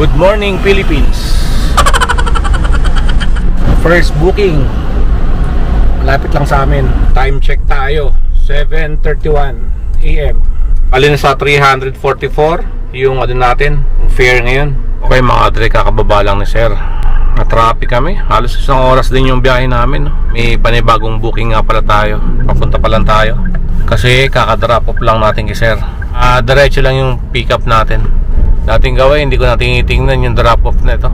Good morning Philippines. First booking, malapit lang sa amin. Time check tayo, 7:31 AM. Alin sa 344 yung ano natin, fare ngayon. Okay mga dre, kakababa lang ni sir. Na-traffic kami, halos isang oras din yung biyahe namin. May panibagong booking nga pala tayo. Papunta pa lang tayo kasi kaka-drop off lang natin kay sir. Diretso lang yung pick up natin. Dating gawin, hindi ko natin itingnan yung drop off na ito.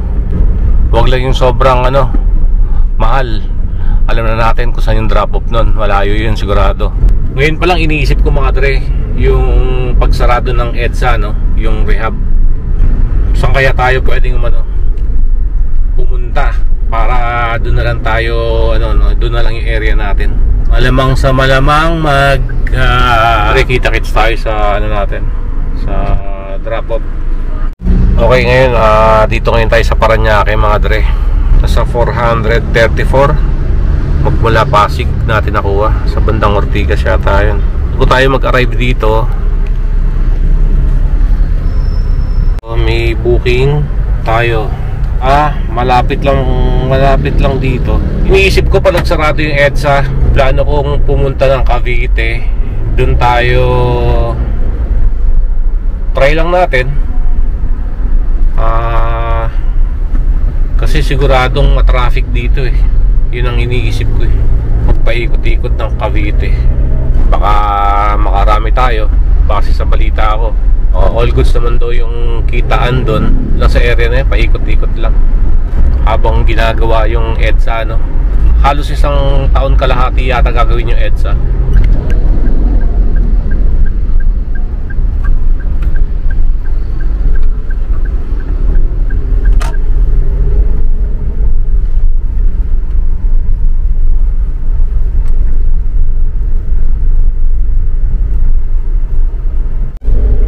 Huwag lang yung sobrang mahal. Alam na natin kung saan yung drop off nun. Malayo yun sigurado. Ngayon pa lang iniisip ko mga dre, yung pagsarado ng EDSA, yung rehab. Saan kaya tayo pwedeng pumunta para doon na lang tayo, doon na lang yung area natin. Malamang sa malamang kita-kits tayo sa natin, sa drop off. Okay, ngayon dito ngayon tayo sa Parañaque mga dre. Nasa 434 magmula Pasig natin nakuha. Sa bandang Ortigas yata yun. Bago tayo mag-arrive dito, may booking tayo. Malapit lang dito. Iniisip ko pa nagsarado yung EDSA. Plano kong pumunta ng Cavite. Doon tayo try lang natin. Kasi siguradong matraffic dito eh. Yun ang iniisip ko eh. Magpaikot-ikot ng Cavite. Baka makarami tayo. Base sa balita ako, all goods naman daw yung kitaan doon lang sa area na yun. Paikot-ikot lang habang ginagawa yung EDSA, Halos isang taon kalahati yata gagawin yung EDSA.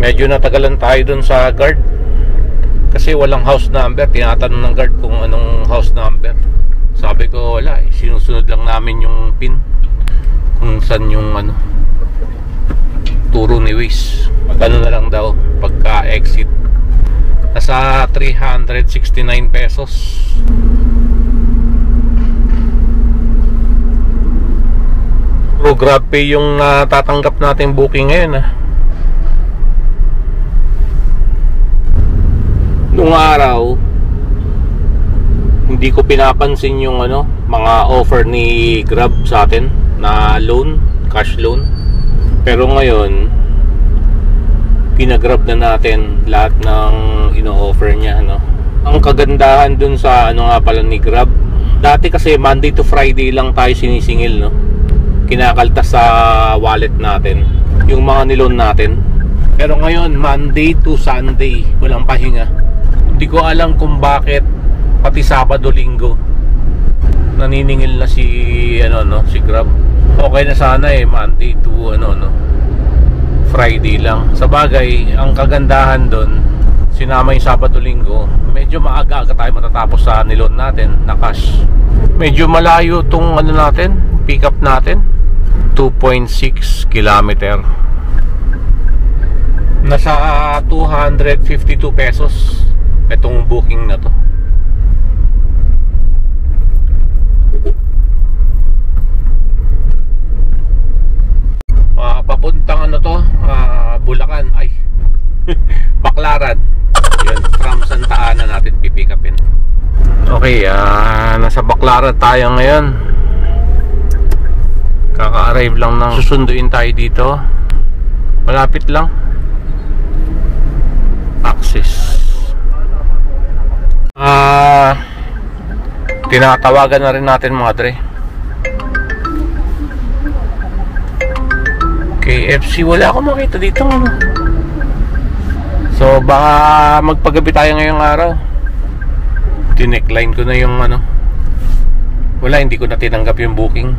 Medyo natagalan tayo dun sa guard kasi walang house number. Tinatanong ng guard kung anong house number. Sabi ko wala eh. Sinusunod lang namin yung pin kung saan yung turo ni Waze. Pag na lang daw pagka exit. Nasa 369 pesos. Pero grabe yung tatanggap natin booking ngayon Nung araw hindi ko pinapansin yung mga offer ni Grab sa atin na loan, cash loan. Pero ngayon pinagrab na natin lahat ng ino-offer niya, Ang kagandahan dun sa nga pala ni Grab, dati kasi Monday to Friday lang tayo sinisingil, kinakaltas sa wallet natin yung mga niloan natin. Pero ngayon Monday to Sunday walang pahinga. Hindi ko alam kung bakit pati Sabado, Linggo naniningil na si si Grab. Okay na sana Monday to Friday lang. Sa bagay, ang kagandahan doon, sinama yung Sabado, Linggo, medyo maaga-aga tayo matatapos sa nilon natin na cash. Medyo malayo tong natin, pick up natin, 2.6 kilometer. Nasa 252 pesos itong booking na to. Papuntang Bulacan, ay Baclaran. Yun, from Santa Ana natin pipick upin. Okay, nasa Baclaran tayo ngayon. Kaka-arrive lang ng susunduin tayo dito. Malapit lang. Access. Tinatawagan na rin natin mga dre. KFC, wala akong makita dito So baka magpagabi tayo ngayong araw. Tinecline ko na yung wala, hindi ko na tinanggap yung booking.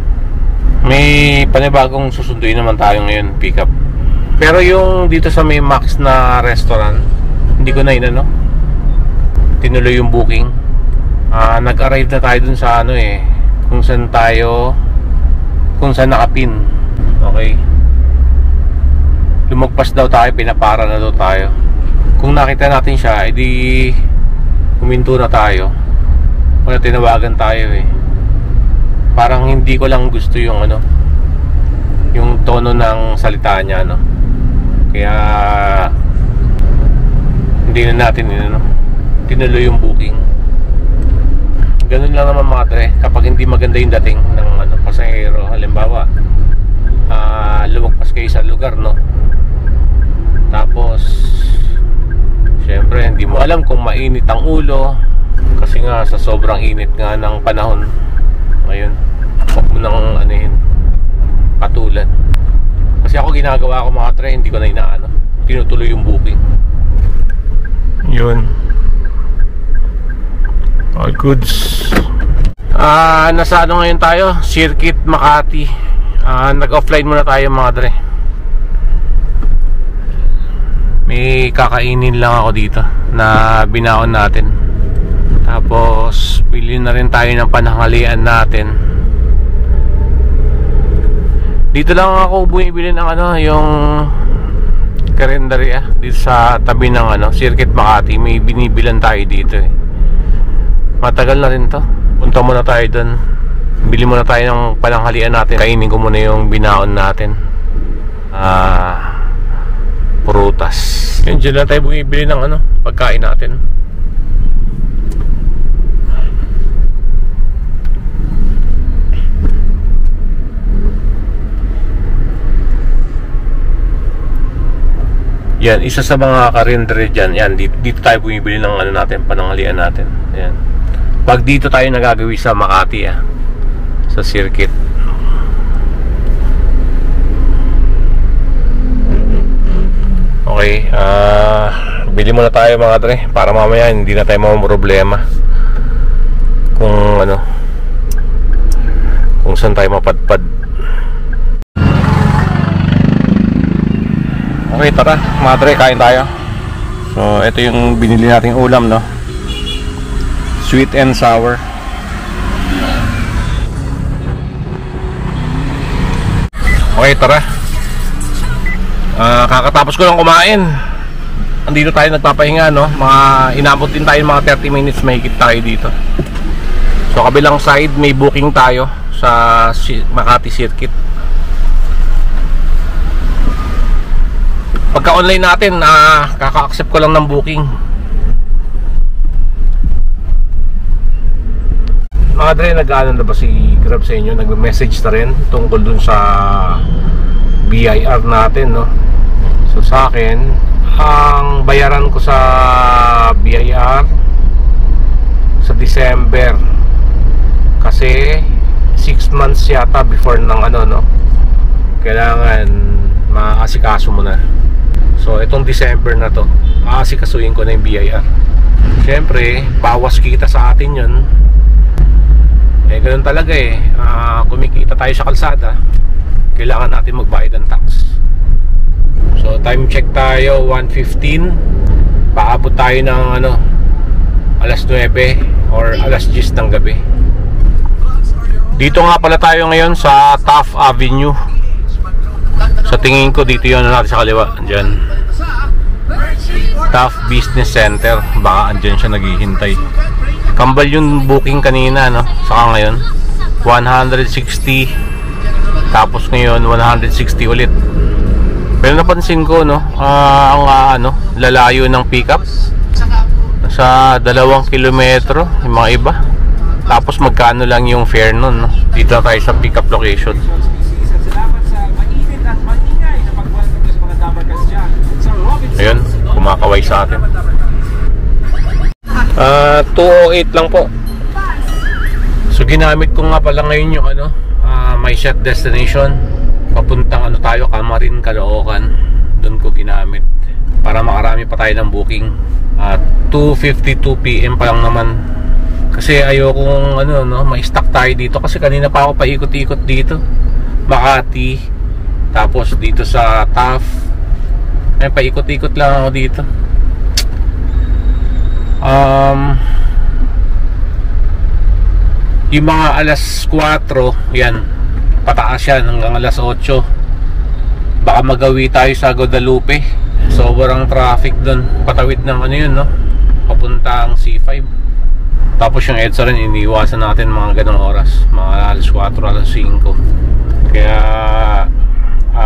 May panibagong susunduin naman tayo ngayon, pick up. Pero yung dito sa may Max na restaurant, hindi ko na tinuloy yung booking. Nag-arrive na tayo dun sa kung saan nakapin. Okay, lumagpas daw tayo, pinapara na daw tayo. Kung nakita natin siya, edi huminto na tayo, wala, tinawagan tayo eh. Parang hindi ko lang gusto yung ano, yung tono ng salita niya, no? Kaya hindi na natin tinuloy yung booking. Ganun lang naman mga tre, kapag hindi maganda yung dating ng pasahero. Halimbawa, lumagpas kayo sa lugar, no? Tapos syempre hindi mo alam kung mainit ang ulo, kasi nga sa sobrang init nga ng panahon ngayon, huwag mo nang patulan. Kasi ako ginagawa ko mga tre, hindi ko na tinutuloy yung booking. Yun. All goods. Nasa ngayon tayo? Circuit Makati. Nag-offline muna tayo mga tre. May kakainin lang ako dito na binaon natin. Tapos bili na rin tayo ng pananghalian natin. Dito lang ako bumibili ng yung karinderya dito sa tabi ng Circuit Makati. May binibilan tayo dito eh. Matagal na rin to. Punta muna tayo doon. Bili muna tayo ng pananghalian natin. Kainin ko muna yung binaon natin. Prutas. Yun, dyan lang tayo bumibili ng pagkain natin. Yan, isa sa mga karindere dyan. Yan, dito tayo bumibili ng natin, pananghalian natin. Yan. Pag dito tayo nagagawi sa Makati sa circuit. Okay, bili muna tayo mga tre, para mamaya hindi na tayo problema kung kung saan tayo mapadpad. Okay, tara mga tre, kain tayo. So ito yung binili nating ulam, no? Sweet and sour. Okay, tara. Kakatapos ko lang kumain. Andito tayo nagpapahinga, no? Inabot din tayo mga 30 minutes mahigit tayo dito. So kabilang side may booking tayo sa Makati Circuit. Pagka online natin, kaka-accept ko lang ng booking. Mga dre, nag-ano na ba si Grab sa inyo? Nag-message na rin tungkol dun sa BIR natin, no? So sa akin, ang bayaran ko sa BIR sa December, kasi 6 months yata before ng no? Kailangan maasikaso mo na. So itong December na to, aasikasuin ko na yung BIR. Siyempre, bawas kita sa atin yun. Ganun talaga eh. Kumikita tayo sa kalsada, kailangan natin magbayad ng tax. So time check tayo 1:15. Paabot tayo ng alas 9 or alas 10 ng gabi. Dito nga pala tayo ngayon sa Taft Avenue. Sa tingin ko dito yun natin sa kaliwa. Andyan, Taft Business Center. Baka andyan siya naghihintay. Kambal yung booking kanina, no? Saka ngayon 160. Tapos ngayon 160 ulit. Pero napansin ko, no, ang lalayo ng pickup sa 2 kilometro yung mga iba. Tapos magkano lang yung fare nun, no? Dito tayo sa pickup location. Ayun, kumakaway sa atin. 208 lang po. So ginamit ko nga pala ngayon yung my shot destination. Papuntang tayo, Camarin, Caloocan. Doon ko ginamit para makarami pa tayo ng booking. 2:52 PM pa lang naman. Kasi ayokong ma-stuck tayo dito. Kasi kanina pa ako paikot-ikot dito, Makati, tapos dito sa Taft. Paikot-ikot lang ako dito. Yung mga alas 4, yan, pataas yan hanggang alas 8. Baka magawi tayo sa Guadalupe. Sobrang traffic doon, patawid ng yun, no? papuntang C5. Tapos yung EDSA rin iniiwasan natin mga ganong oras, mga alas 4, alas 5. Kaya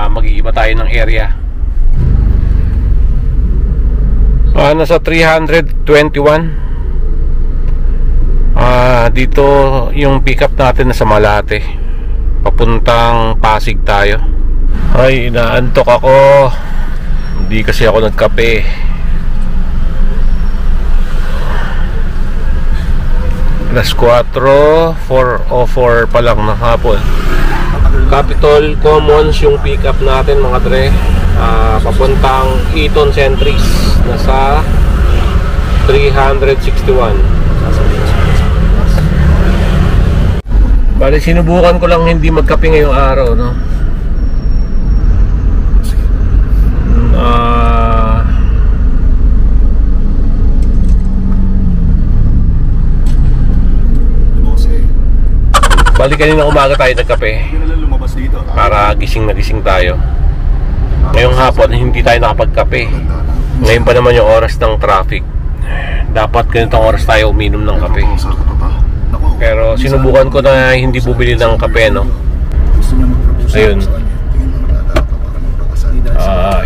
mag-iiba tayo ng area. Nasa 321. Dito yung pickup natin nasa Malate, papuntang Pasig tayo. Ay, inaantok ako. Hindi kasi ako nagkape. Alas 4:04 pa lang ng hapon. Capitol Commons yung pickup natin mga dre. Papuntang Eton Centris. Nasa 361. Bale, sinubukan ko lang hindi magkape ngayong araw, no? Bali, kanina umaga tayo nagkape para gising na gising tayo. Ngayong hapon hindi tayo nakapagkape. Ngayon pa naman yung oras ng traffic. Dapat ganitong oras tayo uminom ng kape. Pero sinubukan ko na hindi bumili ng kape, no? Ayun.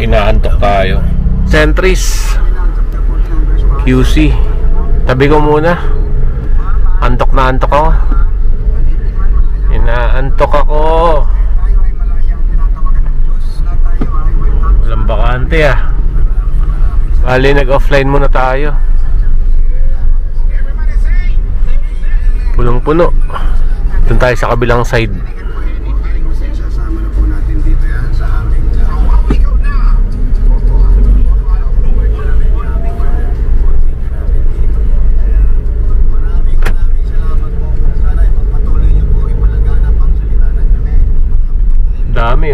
Inaantok tayo. Centris QC. Tabi ko muna. Antok na antok ako. Inaantok ako. Walang bakante Bali, nag-offline muna tayo. Punong-puno. Doon tayo sa kabilang side. Dami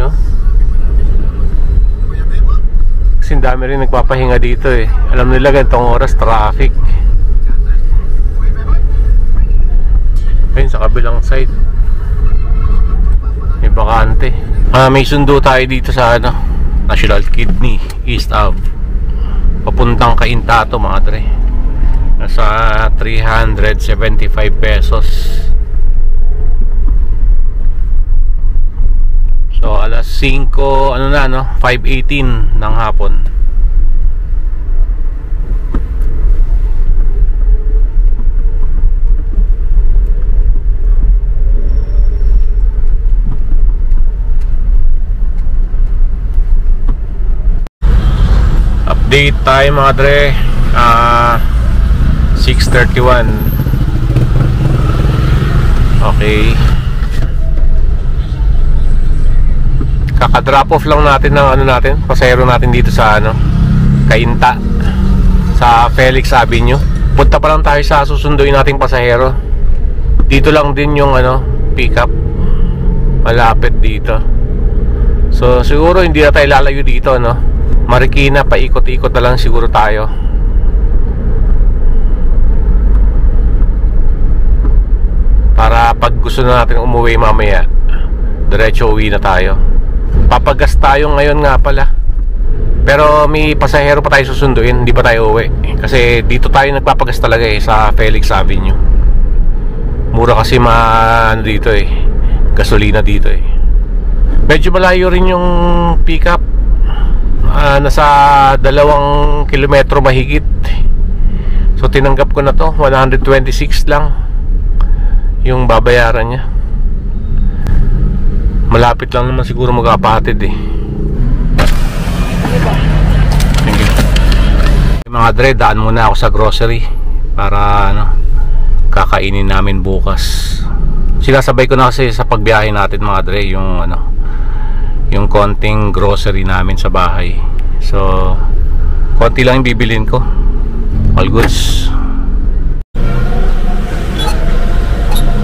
Kasi dami rin nagpapahinga dito Alam nila ganitong oras traffic. Ayun, sa kabilang side may bakante. May sundo tayo dito sa National Kidney East Ave, papuntang Caintato mga dre. Nasa 375 pesos. So alas 5 5:18 ng hapon. Update tayo mga dre. 6:31. Okay. Kaka-drop off lang natin ng pasahero natin dito sa Cainta, sa Felix Avenue. Punta pa lang tayo sa susunduin nating pasahero. Dito lang din yung pickup. Malapit dito. So siguro hindi na tayo lalayo dito, Marikina, paikot-ikot na lang siguro tayo. Para pag gusto na natin umuwi mamaya, diretso uwi na tayo. Papagas tayo ngayon nga pala. Pero may pasahero pa tayo susunduin, hindi pa tayo uwi. Kasi dito tayo nagpapagas talaga sa Felix Avenue. Mura kasi dito gasolina dito Medyo malayo rin yung pickup. Nasa 2 kilometro mahigit. So tinanggap ko na to. 126 lang yung babayaran niya. Malapit lang naman siguro magkapatid Thank you. Mga dre, daan muna ako sa grocery para kakainin namin bukas. Sinasabay ko na kasi sa pagbiyahe natin mga dre yung konting grocery namin sa bahay. So konti lang yung bibilin ko. All goods.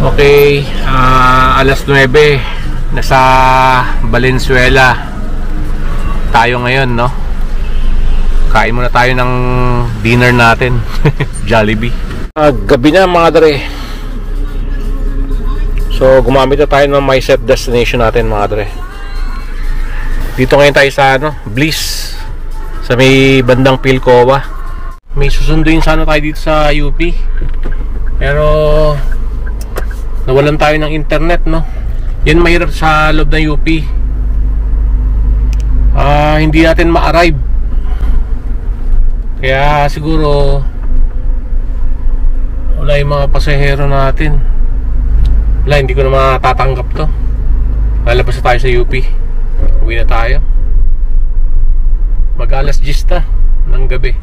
Okay, alas 9. Nasa Valenzuela tayo ngayon, Kain muna tayo ng dinner natin. Jollibee. Gabi na mga dre. So gumamit na tayo ng my set destination natin mga dre. Dito ngayon tayo sa Bliss, sa may bandang Pilcoa. May susunduin sana tayo dito sa UP, pero nawalan tayo ng internet, no? Yan mahirap sa loob ng UP. Hindi natin ma-arrive. Kaya siguro wala yung mga pasahero natin. Wala, hindi ko na matatanggap to. Lalabas na tayo sa UP. Uwi na tayo. Mag-alas 10 ng gabi.